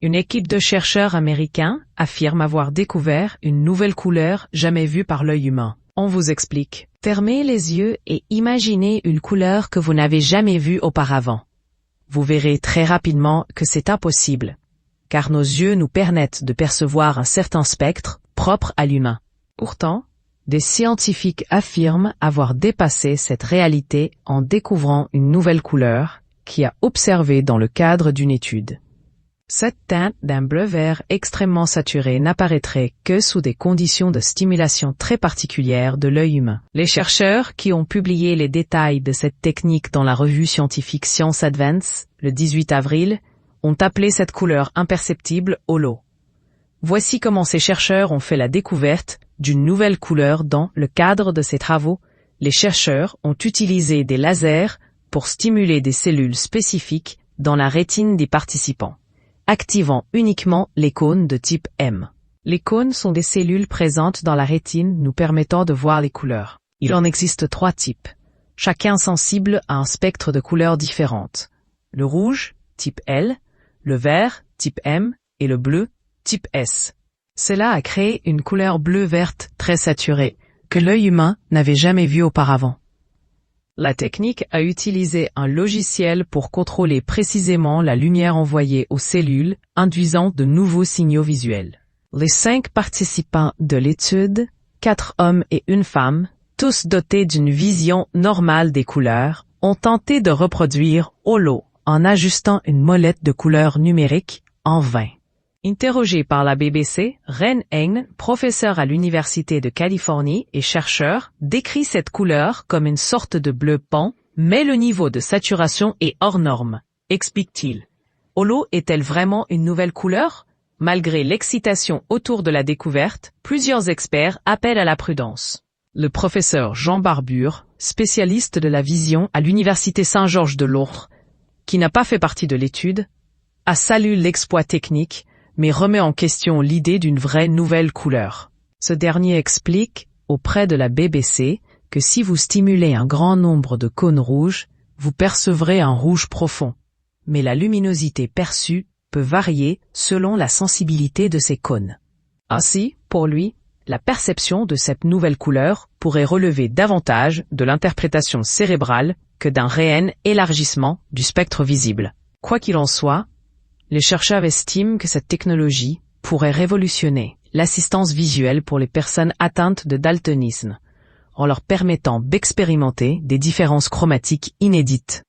Une équipe de chercheurs américains affirme avoir découvert une nouvelle couleur jamais vue par l'œil humain. On vous explique. Fermez les yeux et imaginez une couleur que vous n'avez jamais vue auparavant. Vous verrez très rapidement que c'est impossible, car nos yeux nous permettent de percevoir un certain spectre propre à l'humain. Pourtant, des scientifiques affirment avoir dépassé cette réalité en découvrant une nouvelle couleur qui a observé dans le cadre d'une étude. Cette teinte d'un bleu-vert extrêmement saturé n'apparaîtrait que sous des conditions de stimulation très particulières de l'œil humain. Les chercheurs qui ont publié les détails de cette technique dans la revue scientifique Science Advance, le 18 avril, ont appelé cette couleur imperceptible holo. Voici comment ces chercheurs ont fait la découverte d'une nouvelle couleur dans le cadre de ces travaux. Les chercheurs ont utilisé des lasers pour stimuler des cellules spécifiques dans la rétine des participants, activant uniquement les cônes de type M. Les cônes sont des cellules présentes dans la rétine nous permettant de voir les couleurs. Il en existe 3 types, chacun sensible à un spectre de couleurs différentes. Le rouge, type L, le vert, type M, et le bleu, type S. Cela a créé une couleur bleu-verte très saturée, que l'œil humain n'avait jamais vue auparavant. La technique a utilisé un logiciel pour contrôler précisément la lumière envoyée aux cellules, induisant de nouveaux signaux visuels. Les 5 participants de l'étude, 4 hommes et une femme, tous dotés d'une vision normale des couleurs, ont tenté de reproduire holo en ajustant une molette de couleurs numériques en vain. Interrogé par la BBC, Ren Eng, professeur à l'Université de Californie et chercheur, décrit cette couleur comme une sorte de bleu pan, mais le niveau de saturation est hors norme, explique-t-il. Holo est-elle vraiment une nouvelle couleur? Malgré l'excitation autour de la découverte, plusieurs experts appellent à la prudence. Le professeur Jean Barbure, spécialiste de la vision à l'Université Saint-Georges de Londres, qui n'a pas fait partie de l'étude, a salué l'exploit technique, mais remet en question l'idée d'une vraie nouvelle couleur. Ce dernier explique, auprès de la BBC, que si vous stimulez un grand nombre de cônes rouges, vous percevrez un rouge profond. Mais la luminosité perçue peut varier selon la sensibilité de ces cônes. Ainsi, pour lui, la perception de cette nouvelle couleur pourrait relever davantage de l'interprétation cérébrale que d'un réel élargissement du spectre visible. Quoi qu'il en soit, les chercheurs estiment que cette technologie pourrait révolutionner l'assistance visuelle pour les personnes atteintes de daltonisme, en leur permettant d'expérimenter des différences chromatiques inédites.